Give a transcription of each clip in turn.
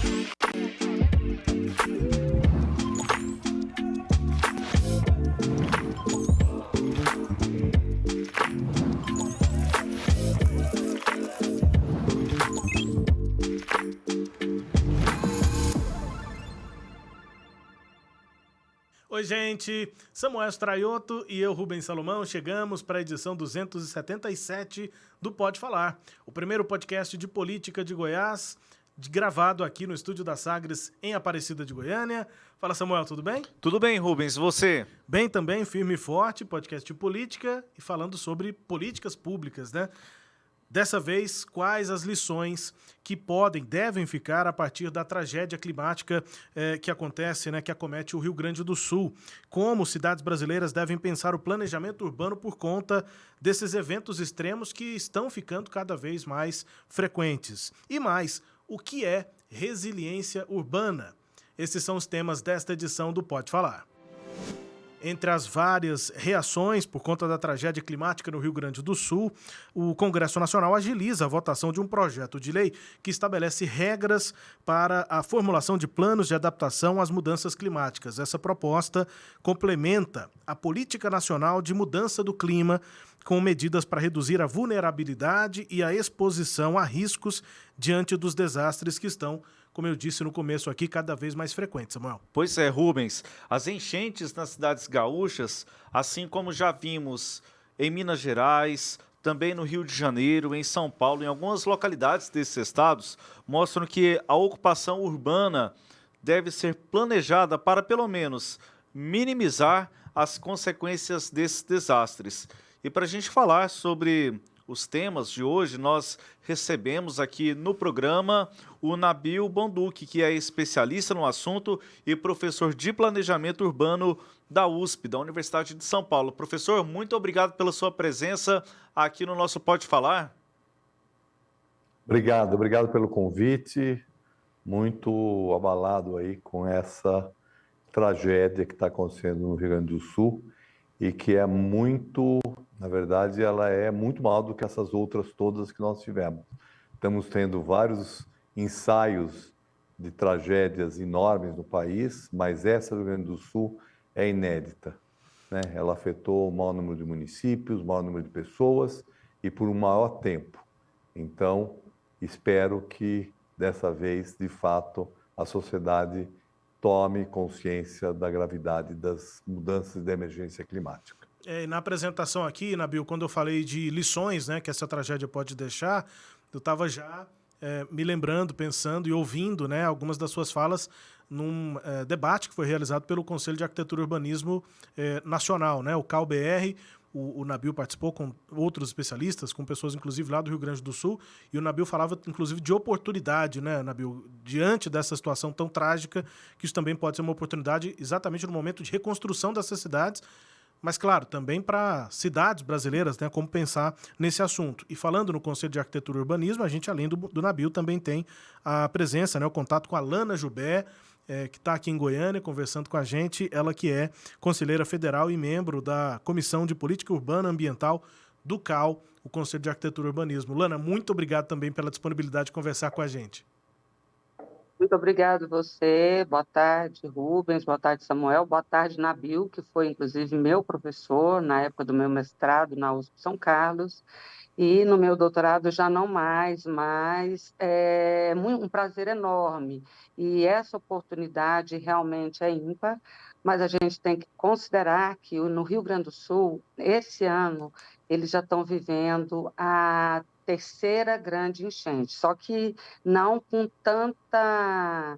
Oi, gente, Samuel Straioto e eu, Rubens Salomão, chegamos para a edição 277 do Pode Falar, o primeiro podcast de política de Goiás, gravado aqui no estúdio da Sagres, em Aparecida de Goiânia. Fala, Samuel, tudo bem? Tudo bem, Rubens, e você? Bem também, firme e forte, podcast de política e falando sobre políticas públicas, né? Dessa vez, quais as lições que devem ficar a partir da tragédia climática que acontece, né, que acomete o Rio Grande do Sul? Como cidades brasileiras devem pensar o planejamento urbano por conta desses eventos extremos que estão ficando cada vez mais frequentes? E mais, o que é resiliência urbana? Esses são os temas desta edição do Pode Falar. Entre as várias reações por conta da tragédia climática no Rio Grande do Sul, o Congresso Nacional agiliza a votação de um projeto de lei que estabelece regras para a formulação de planos de adaptação às mudanças climáticas. Essa proposta complementa a Política Nacional de Mudança do Clima, com medidas para reduzir a vulnerabilidade e a exposição a riscos diante dos desastres que estão, como eu disse no começo aqui, cada vez mais frequentes, Samuel. Pois é, Rubens, as enchentes nas cidades gaúchas, assim como já vimos em Minas Gerais, também no Rio de Janeiro, em São Paulo, em algumas localidades desses estados, mostram que a ocupação urbana deve ser planejada para, pelo menos, minimizar as consequências desses desastres. E para a gente falar sobre os temas de hoje, nós recebemos aqui no programa o Nabil Bonduque, que é especialista no assunto e professor de planejamento urbano da USP, da Universidade de São Paulo. Professor, muito obrigado pela sua presença aqui no nosso Pode Falar. Obrigado pelo convite. Muito abalado aí com essa tragédia que está acontecendo no Rio Grande do Sul e que é muito, na verdade, ela é muito maior do que essas outras todas que nós tivemos. Estamos tendo vários ensaios de tragédias enormes no país, mas essa do Rio Grande do Sul é inédita, né? Ela afetou o maior número de municípios, o maior número de pessoas e por um maior tempo. Então, espero que dessa vez, de fato, a sociedade tome consciência da gravidade das mudanças da emergência climática. Na apresentação aqui, Nabil, quando eu falei de lições, né, que essa tragédia pode deixar, eu estava já me lembrando, pensando e ouvindo, né, algumas das suas falas num debate que foi realizado pelo Conselho de Arquitetura e Urbanismo Nacional, né, o CAU-BR. O Nabil participou com outros especialistas, com pessoas inclusive lá do Rio Grande do Sul, e o Nabil falava inclusive de oportunidade, né, Nabil, diante dessa situação tão trágica, que isso também pode ser uma oportunidade exatamente no momento de reconstrução dessas cidades, mas claro, também para cidades brasileiras, né, como pensar nesse assunto. E falando no Conselho de Arquitetura e Urbanismo, a gente, além do Nabil, também tem a presença, né, o contato com a Lana Jubé, que está aqui em Goiânia conversando com a gente, ela que é conselheira federal e membro da Comissão de Política Urbana e Ambiental do CAU, o Conselho de Arquitetura e Urbanismo. Lana, muito obrigado também pela disponibilidade de conversar com a gente. Muito obrigado você, boa tarde Rubens, boa tarde Samuel, boa tarde Nabil, que foi inclusive meu professor na época do meu mestrado na USP São Carlos, e no meu doutorado já não mais, mas é um prazer enorme. E essa oportunidade realmente é ímpar, mas a gente tem que considerar que no Rio Grande do Sul, esse ano, eles já estão vivendo a terceira grande enchente, só que não com tanta...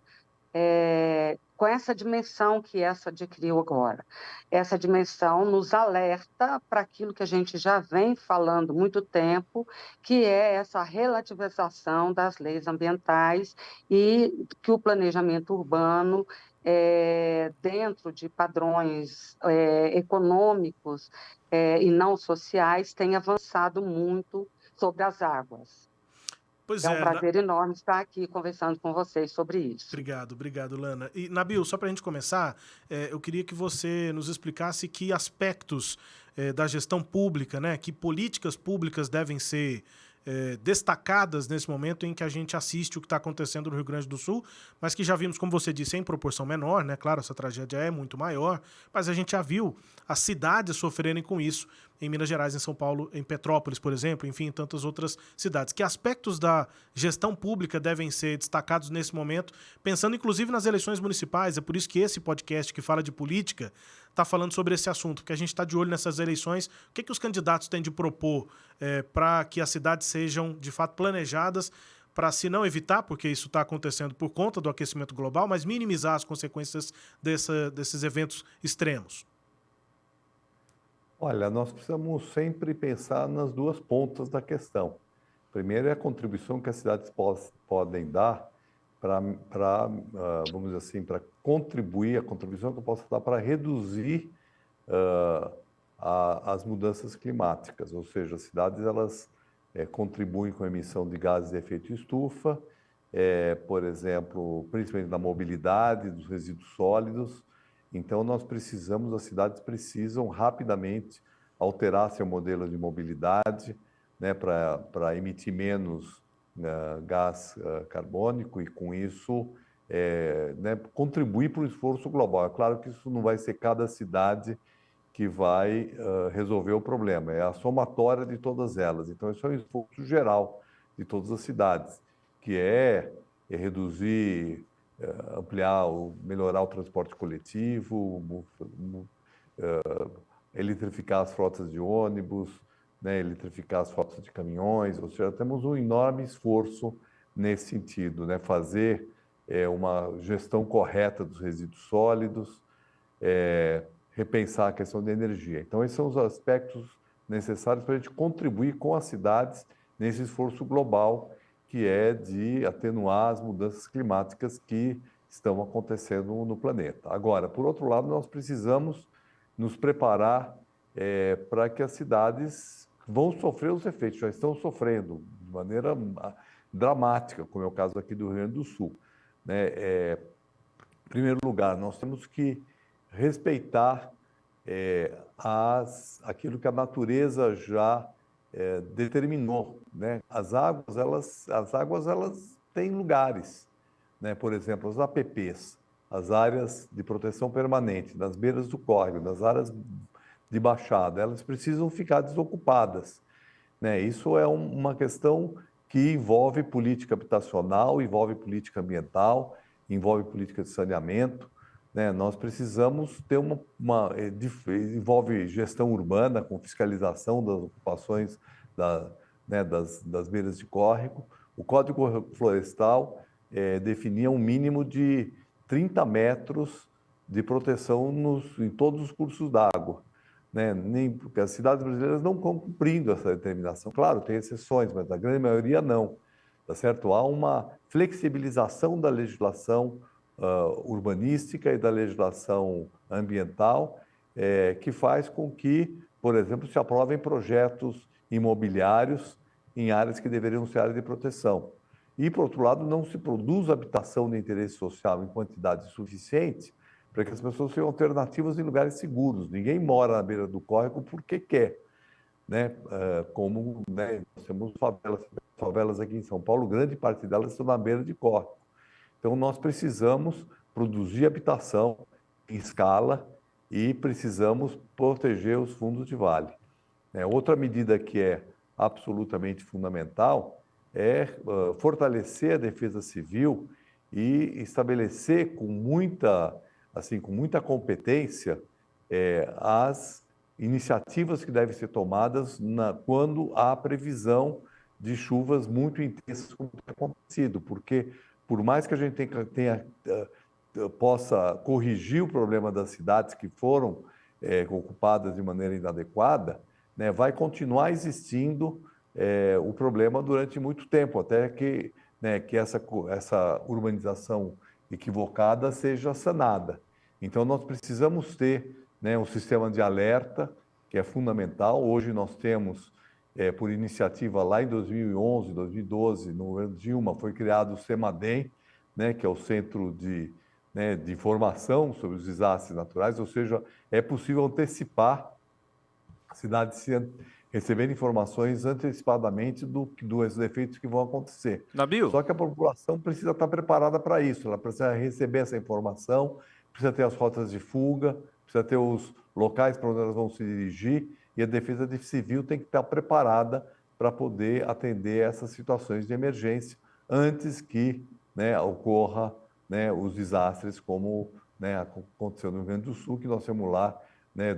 com essa dimensão que essa adquiriu agora. Essa dimensão nos alerta para aquilo que a gente já vem falando há muito tempo, que é essa relativização das leis ambientais e que o planejamento urbano, dentro de padrões econômicos e não sociais, tem avançado muito sobre as águas. Pois É um prazer enorme estar aqui conversando com vocês sobre isso. Obrigado, Lana. E, Nabil, só para a gente começar, eu queria que você nos explicasse que aspectos da gestão pública, né, que políticas públicas devem ser destacadas nesse momento em que a gente assiste o que está acontecendo no Rio Grande do Sul, mas que já vimos, como você disse, em proporção menor, né? Claro, essa tragédia é muito maior, mas a gente já viu as cidades sofrerem com isso, em Minas Gerais, em São Paulo, em Petrópolis, por exemplo, enfim, em tantas outras cidades. Que aspectos da gestão pública devem ser destacados nesse momento, pensando inclusive nas eleições municipais? É por isso que esse podcast que fala de política está falando sobre esse assunto, porque a gente está de olho nessas eleições. O que os candidatos têm de propor para que as cidades sejam, de fato, planejadas para, se não evitar, porque isso está acontecendo por conta do aquecimento global, mas minimizar as consequências desses eventos extremos? Olha, nós precisamos sempre pensar nas duas pontas da questão. Primeiro é a contribuição que as cidades podem dar vamos dizer assim, para contribuir, a contribuição que eu posso dar para reduzir as mudanças climáticas. Ou seja, as cidades elas contribuem com a emissão de gases de efeito estufa, por exemplo, principalmente na mobilidade dos resíduos sólidos. Então, as cidades precisam rapidamente alterar seu modelo de mobilidade, né, para emitir menos gás carbônico e, com isso, né, contribuir para o esforço global. É claro que isso não vai ser cada cidade que vai resolver o problema, é a somatória de todas elas. Então, isso é um esforço geral de todas as cidades, que é reduzir, ampliar, melhorar o transporte coletivo, eletrificar as frotas de ônibus, né, eletrificar as frotas de caminhões. Ou seja, temos um enorme esforço nesse sentido, né, fazer uma gestão correta dos resíduos sólidos, repensar a questão da energia. Então, esses são os aspectos necessários para a gente contribuir com as cidades nesse esforço global, que é de atenuar as mudanças climáticas que estão acontecendo no planeta. Agora, por outro lado, nós precisamos nos preparar para que as cidades vão sofrer os efeitos, já estão sofrendo de maneira dramática, como é o caso aqui do Rio Grande do Sul, né? Em primeiro lugar, nós temos que respeitar aquilo que a natureza já determinou, né? As águas elas têm lugares, né? Por exemplo, as APPs, as áreas de proteção permanente, nas beiras do córrego, nas áreas de baixada, elas precisam ficar desocupadas, né? Isso é uma questão que envolve política habitacional, envolve política ambiental, envolve política de saneamento, né? Nós precisamos ter envolve gestão urbana com fiscalização das ocupações das beiras de córrego. O Código Florestal definia um mínimo de 30 metros de proteção em todos os cursos d'água, né? Porque as cidades brasileiras não estão cumprindo essa determinação. Claro, tem exceções, mas a grande maioria não. Tá certo? Há uma flexibilização da legislação urbanística e da legislação ambiental, que faz com que, por exemplo, se aprovem projetos imobiliários em áreas que deveriam ser áreas de proteção. E, por outro lado, não se produz habitação de interesse social em quantidade suficiente para que as pessoas tenham alternativas em lugares seguros. Ninguém mora na beira do córrego porque quer, né? Como, né, nós temos favelas aqui em São Paulo, grande parte delas estão na beira de córrego. Então, nós precisamos produzir habitação em escala e precisamos proteger os fundos de vale. Outra medida que é absolutamente fundamental é fortalecer a defesa civil e estabelecer com muita competência as iniciativas que devem ser tomadas quando há previsão de chuvas muito intensas, como tem acontecido, porque por mais que a gente possa corrigir o problema das cidades que foram ocupadas de maneira inadequada, né, vai continuar existindo o problema durante muito tempo, até que, né, que essa urbanização equivocada seja sanada. Então, nós precisamos ter, né, um sistema de alerta, que é fundamental. Hoje nós temos, por iniciativa lá em 2011, 2012, no governo Dilma, foi criado o CEMADEM, né, que é o Centro de Informação sobre os Desastres Naturais, ou seja, é possível antecipar, a cidade recebendo informações antecipadamente dos efeitos que vão acontecer. Nabil? Só que a população precisa estar preparada para isso, ela precisa receber essa informação, precisa ter as rotas de fuga, precisa ter os locais para onde elas vão se dirigir, e a Defesa Civil tem que estar preparada para poder atender essas situações de emergência antes que, né, ocorra, né, os desastres como, né, aconteceu no Rio Grande do Sul, que nós temos lá, né,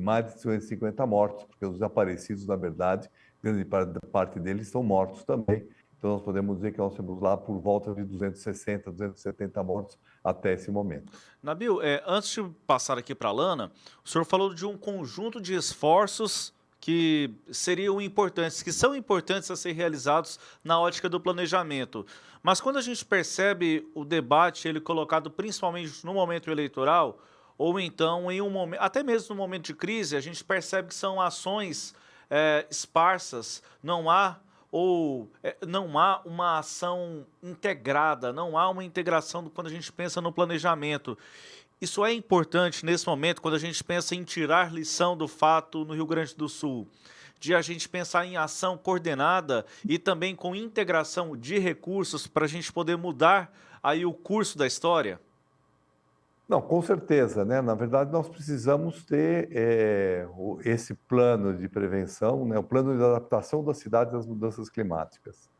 mais de 250 mortos, porque os desaparecidos, na verdade, grande parte deles estão mortos também. Então, nós podemos dizer que nós temos lá por volta de 260, 270 mortos até esse momento. Nabil, antes de passar aqui para a Lana, o senhor falou de um conjunto de esforços que seriam importantes, que são importantes a ser realizados na ótica do planejamento. Mas quando a gente percebe o debate, ele colocado principalmente no momento eleitoral, ou então em um momento, até mesmo no momento de crise, a gente percebe que são ações esparsas, não há uma ação integrada, não há uma integração quando a gente pensa no planejamento. Isso é importante nesse momento, quando a gente pensa em tirar lição do fato no Rio Grande do Sul, de a gente pensar em ação coordenada e também com integração de recursos para a gente poder mudar aí o curso da história? Não, com certeza, né? Na verdade, nós precisamos ter esse plano de prevenção, né? O plano de adaptação das cidades às mudanças climáticas,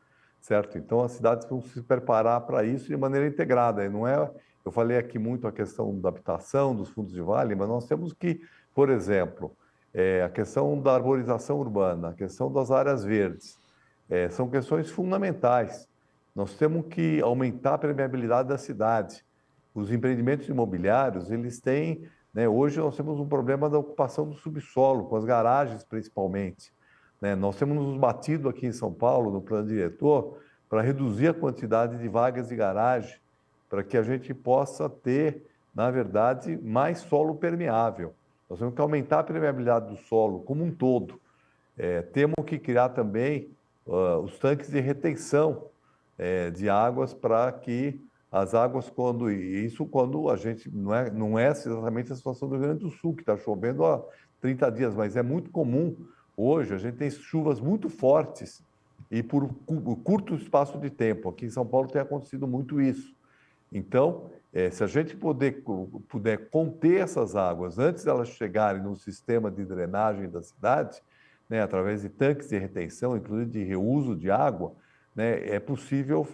certo? Então, as cidades vão se preparar para isso de maneira integrada. E não é, eu falei aqui muito a questão da habitação, dos fundos de vale, mas nós temos que, por exemplo, a questão da arborização urbana, a questão das áreas verdes, são questões fundamentais. Nós temos que aumentar a permeabilidade da cidade. Os empreendimentos imobiliários, eles têm, né, hoje nós temos um problema da ocupação do subsolo, com as garagens principalmente, né? Nós temos nos batido aqui em São Paulo, no plano diretor, para reduzir a quantidade de vagas de garagem, para que a gente possa ter, na verdade, mais solo permeável. Nós temos que aumentar a permeabilidade do solo como um todo. Temos que criar também os tanques de retenção de águas para que as águas, quando a gente, não é exatamente a situação do Rio Grande do Sul, que está chovendo há 30 dias, mas é muito comum hoje, a gente tem chuvas muito fortes e por curto espaço de tempo. Aqui em São Paulo tem acontecido muito isso. Então, se a gente puder conter essas águas antes de elas chegarem no sistema de drenagem da cidade, né, através de tanques de retenção, inclusive de reuso de água, né, é possível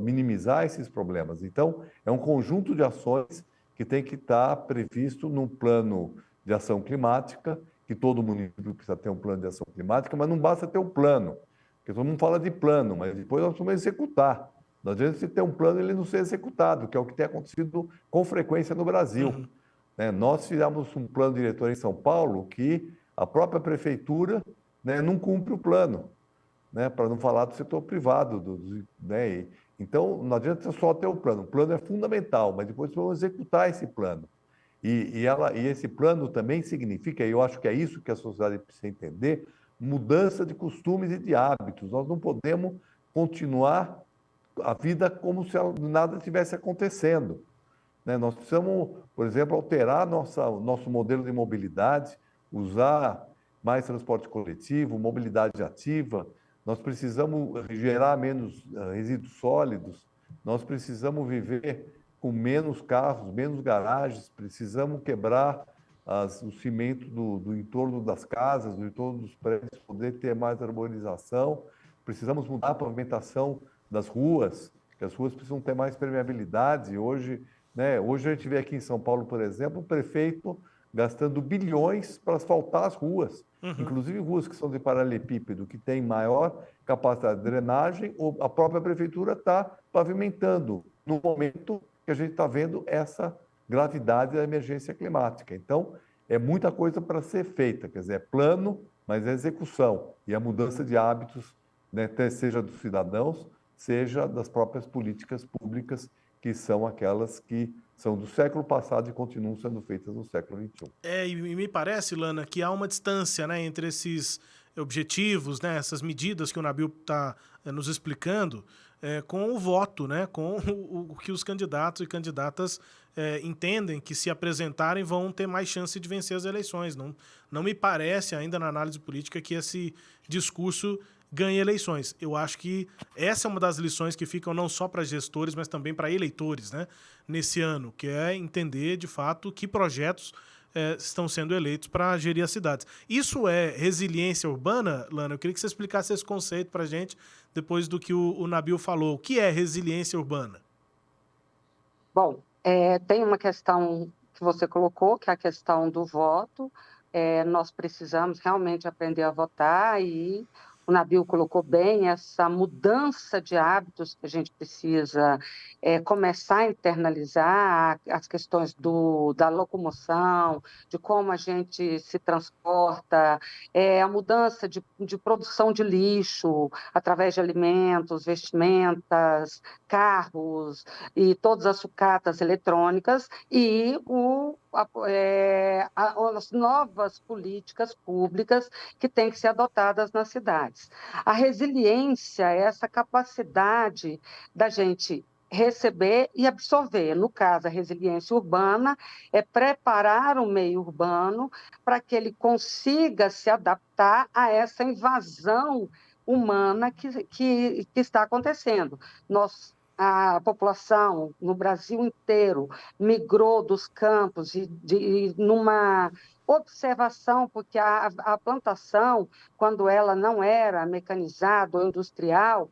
minimizar esses problemas. Então, é um conjunto de ações que tem que estar previsto num plano de ação climática, que todo município precisa ter um plano de ação climática, mas não basta ter um plano, porque todo mundo fala de plano, mas depois nós vamos executar. Não adianta você ter um plano e ele não ser executado, que é o que tem acontecido com frequência no Brasil. Uhum. Né, nós fizemos um plano diretor em São Paulo que a própria prefeitura, né, não cumpre o plano. Né, para não falar do setor privado. Né, então, não adianta só ter o plano é fundamental, mas depois vamos executar esse plano. E esse plano também significa, e eu acho que é isso que a sociedade precisa entender, mudança de costumes e de hábitos. Nós não podemos continuar a vida como se nada estivesse acontecendo. Né? Nós precisamos, por exemplo, alterar nosso modelo de mobilidade, usar mais transporte coletivo, mobilidade ativa. Nós precisamos gerar menos resíduos sólidos, nós precisamos viver com menos carros, menos garagens, precisamos quebrar o cimento do entorno das casas, do entorno dos prédios, poder ter mais arborização, precisamos mudar a pavimentação das ruas, que as ruas precisam ter mais permeabilidade. Hoje, né, hoje a gente vê aqui em São Paulo, por exemplo, o prefeito gastando bilhões para asfaltar as ruas. Inclusive ruas que são de paralelepípedo, que têm maior capacidade de drenagem, a própria prefeitura está pavimentando no momento que a gente está vendo essa gravidade da emergência climática. Então, é muita coisa para ser feita, quer dizer, é plano, mas é execução. E a mudança de hábitos, né, seja dos cidadãos, seja das próprias políticas públicas, que são aquelas que são do século passado e continuam sendo feitas no século XXI. E me parece, Lana, que há uma distância, né, entre esses objetivos, né, essas medidas que o Nabil está nos explicando, com o voto, né, com o que os candidatos e candidatas entendem que, se apresentarem, vão ter mais chance de vencer as eleições. Não me parece, ainda na análise política, que esse discurso ganhe eleições. Eu acho que essa é uma das lições que ficam não só para gestores, mas também para eleitores, né, nesse ano, que é entender, de fato, que projetos estão sendo eleitos para gerir as cidades. Isso é resiliência urbana, Lana? Eu queria que você explicasse esse conceito para a gente, depois do que o Nabil falou. O que é resiliência urbana? Bom, tem uma questão que você colocou, que é a questão do voto. Nós precisamos realmente aprender a votar, e o Nabil colocou bem essa mudança de hábitos que a gente precisa começar a internalizar, as questões da locomoção, de como a gente se transporta, a mudança de produção de lixo através de alimentos, vestimentas, carros e todas as sucatas eletrônicas, e as novas políticas públicas que têm que ser adotadas nas cidades. A resiliência é essa capacidade da gente receber e absorver. No caso, a resiliência urbana é preparar o meio urbano para que ele consiga se adaptar a essa invasão humana que está acontecendo. A população no Brasil inteiro migrou dos campos numa observação, porque a plantação, quando ela não era mecanizada ou industrial,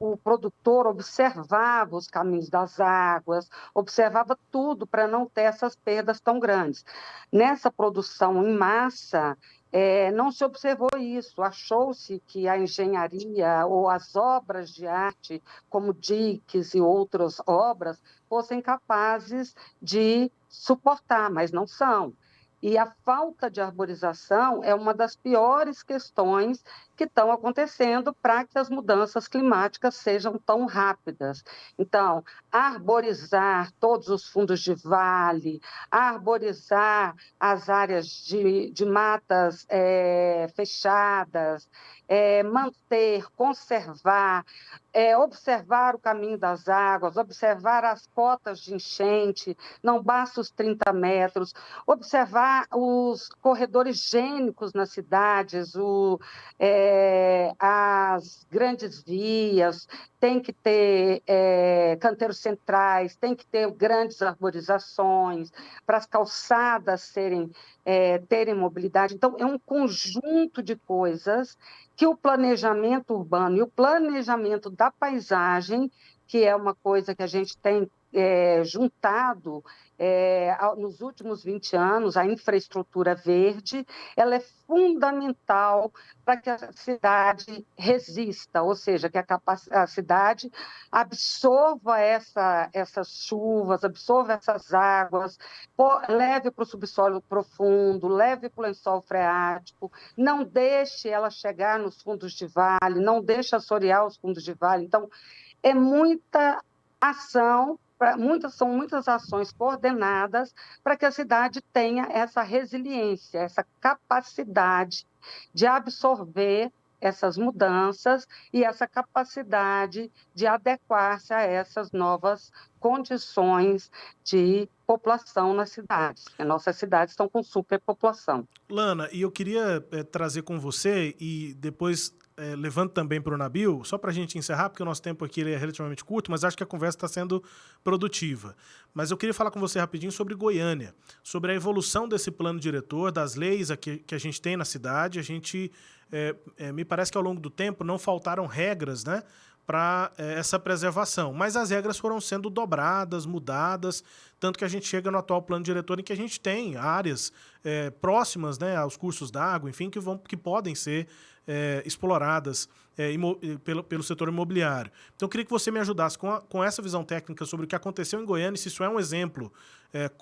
o produtor observava os caminhos das águas, observava tudo para não ter essas perdas tão grandes. Nessa produção em massa, não se observou isso, achou-se que a engenharia ou as obras de arte, como diques e outras obras, fossem capazes de suportar, mas não são. E a falta de arborização é uma das piores questões que estão acontecendo para que as mudanças climáticas sejam tão rápidas. Então, arborizar todos os fundos de vale, arborizar as áreas de matas fechadas, manter, conservar, observar o caminho das águas, observar as cotas de enchente, não basta os 30 metros, observar os corredores gênicos nas cidades, as grandes vias, tem que ter canteiros centrais, tem que ter grandes arborizações, para as calçadas terem mobilidade. Então, é um conjunto de coisas que o planejamento urbano e o planejamento da paisagem, que é uma coisa que a gente tem juntado nos últimos 20 anos, a infraestrutura verde, ela é fundamental para que a cidade resista, ou seja, que a cidade absorva essas chuvas, absorva essas águas, leve para o subsolo profundo, leve para o lençol freático, não deixe ela chegar nos fundos de vale, não deixe assorear os fundos de vale. Então, é muita ação, são muitas ações coordenadas para que a cidade tenha essa resiliência, essa capacidade de absorver essas mudanças e essa capacidade de adequar-se a essas novas condições de população nas cidades. As nossas cidades estão com superpopulação. Lana, e eu queria trazer com você, e depois levanto também para o Nabil, só para a gente encerrar, porque o nosso tempo aqui ele é relativamente curto, mas acho que a conversa está sendo produtiva. Mas eu queria falar com você rapidinho sobre Goiânia, sobre a evolução desse plano diretor, das leis que a gente tem na cidade. A gente, me parece que ao longo do tempo não faltaram regras, né, para essa preservação, mas as regras foram sendo dobradas, mudadas, tanto que a gente chega no atual plano diretor em que a gente tem áreas próximas, né, aos cursos d'água, enfim, que podem ser exploradas pelo setor imobiliário. Então, eu queria que você me ajudasse com essa visão técnica sobre o que aconteceu em Goiânia, se isso é um exemplo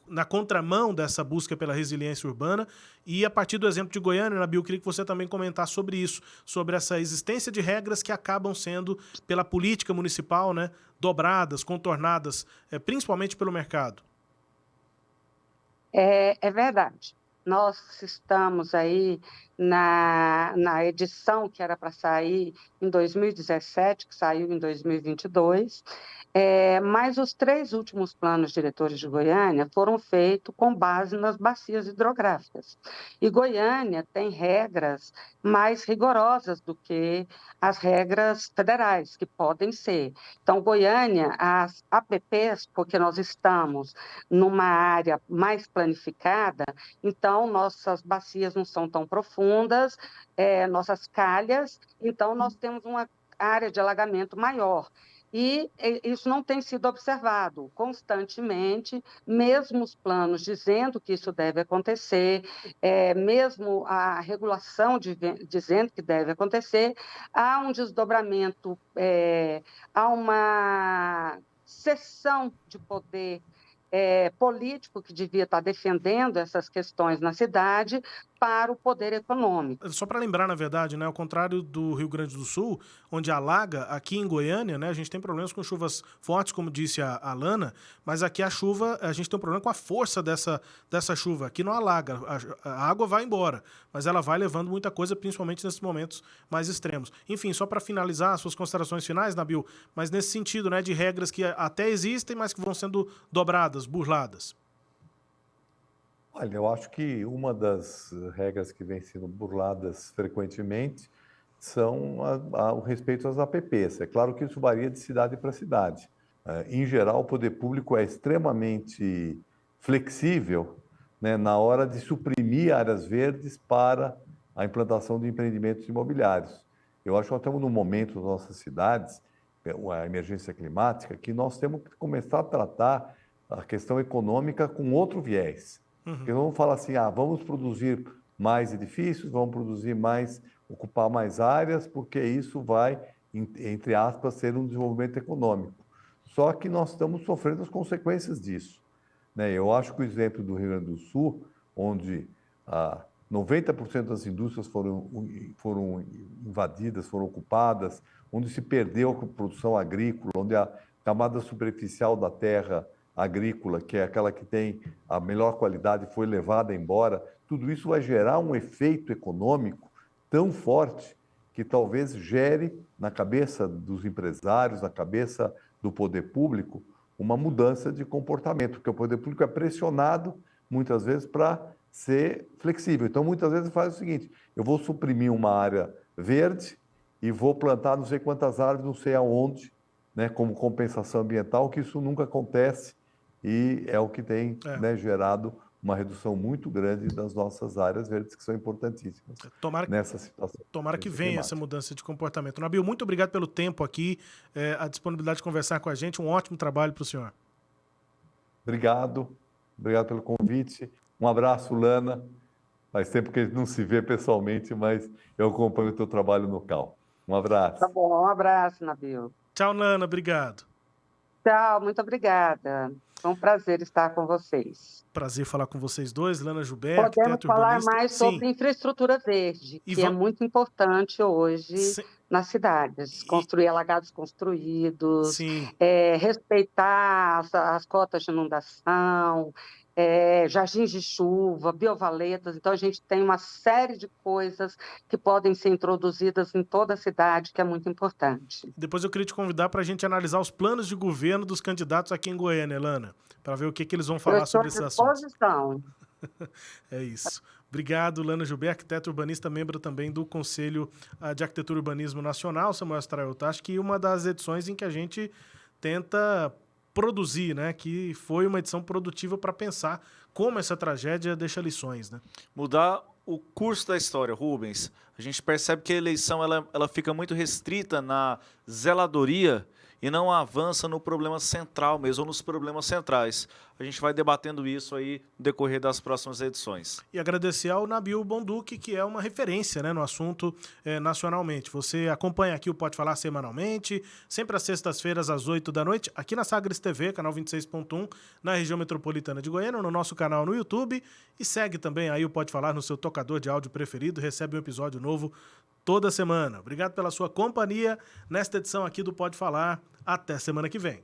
na contramão dessa busca pela resiliência urbana, e a partir do exemplo de Goiânia, Nabil, eu queria que você também comentasse sobre isso, sobre essa existência de regras que acabam sendo, pela política municipal, né, dobradas, contornadas, principalmente pelo mercado. É verdade. nós estamos aí na edição que era para sair em 2017, que saiu em 2022, mas os 3 últimos planos diretores de Goiânia foram feitos com base nas bacias hidrográficas. E Goiânia tem regras mais rigorosas do que as regras federais, que podem ser. Então, Goiânia, as APPs, porque nós estamos numa área mais planificada, então nossas bacias não são tão profundas, nossas calhas, então nós temos uma área de alagamento maior. E isso não tem sido observado constantemente, mesmo os planos dizendo que isso deve acontecer, mesmo a regulação dizendo que deve acontecer, há um desdobramento, há uma cessão de poder político que devia estar defendendo essas questões na cidade para o poder econômico. Só para lembrar, na verdade, né, ao contrário do Rio Grande do Sul, onde alaga, aqui em Goiânia, né, a gente tem problemas com chuvas fortes, como disse a Lana, mas aqui a chuva, a gente tem um problema com a força dessa chuva. Aqui não alaga, a água vai embora, mas ela vai levando muita coisa, principalmente nesses momentos mais extremos. Enfim, só para finalizar as suas considerações finais, Nabil, mas nesse sentido, né, de regras que até existem, mas que vão sendo dobradas, burladas. Olha, eu acho que uma das regras que vem sendo burladas frequentemente são o respeito às APPs. É claro que isso varia de cidade para cidade. Em geral, o poder público é extremamente flexível, né, na hora de suprimir áreas verdes para a implantação de empreendimentos imobiliários. Eu acho que nós estamos num momento das nossas cidades, a emergência climática, que nós temos que começar a tratar a questão econômica com outro viés. Porque não vamos falar assim, vamos produzir mais edifícios, vamos produzir mais, ocupar mais áreas, porque isso vai, entre aspas, ser um desenvolvimento econômico. Só que nós estamos sofrendo as consequências disso, né? Eu acho que o exemplo do Rio Grande do Sul, onde 90% das indústrias foram invadidas, foram ocupadas, onde se perdeu a produção agrícola, onde a camada superficial da terra agrícola, que é aquela que tem a melhor qualidade, foi levada embora, tudo isso vai gerar um efeito econômico tão forte que talvez gere na cabeça dos empresários, na cabeça do poder público, uma mudança de comportamento, porque o poder público é pressionado, muitas vezes, para ser flexível. Então, muitas vezes faz o seguinte, eu vou suprimir uma área verde e vou plantar não sei quantas árvores, não sei aonde, né, como compensação ambiental, que isso nunca acontece e é o que tem, né, gerado uma redução muito grande das nossas áreas verdes, que são importantíssimas nessa situação. Tomara que venha essa mudança de comportamento. Nabil, muito obrigado pelo tempo aqui, a disponibilidade de conversar com a gente. Um ótimo trabalho para o senhor. Obrigado pelo convite. Um abraço, Lana. Faz tempo que a gente não se vê pessoalmente, mas eu acompanho o teu trabalho no CAL. Um abraço. Tá bom, um abraço, Nabil. Tchau, Lana. Obrigado. Tchau, muito obrigada. Foi um prazer estar com vocês. Prazer falar com vocês dois, Lana Joubert, podemos falar mais sobre infraestrutura verde, que é muito importante hoje nas cidades. Construir alagados construídos, respeitar as cotas de inundação, jardins de chuva, biovaletas. Então, a gente tem uma série de coisas que podem ser introduzidas em toda a cidade, que é muito importante. Depois eu queria te convidar para a gente analisar os planos de governo dos candidatos aqui em Goiânia, Lana, para ver o que eles vão falar sobre esses assuntos. É isso. Obrigado, Lana Joubert, arquiteta urbanista, membro também do Conselho de Arquitetura e Urbanismo Nacional, Samuel Straiota. Acho que uma das edições em que a gente tenta produzir, né? Que foi uma edição produtiva para pensar como essa tragédia deixa lições, né? Mudar o curso da história, Rubens. A gente percebe que a eleição ela fica muito restrita na zeladoria e não avança no problema central mesmo, ou nos problemas centrais. A gente vai debatendo isso aí no decorrer das próximas edições. E agradecer ao Nabil Bonduque, que é uma referência, né, no assunto nacionalmente. Você acompanha aqui o Pode Falar semanalmente, sempre às sextas-feiras, às 8 da noite, aqui na Sagres TV, canal 26.1, na região metropolitana de Goiânia, no nosso canal no YouTube. E segue também aí o Pode Falar no seu tocador de áudio preferido, recebe um episódio novo toda semana. Obrigado pela sua companhia nesta edição aqui do Pode Falar. Até semana que vem.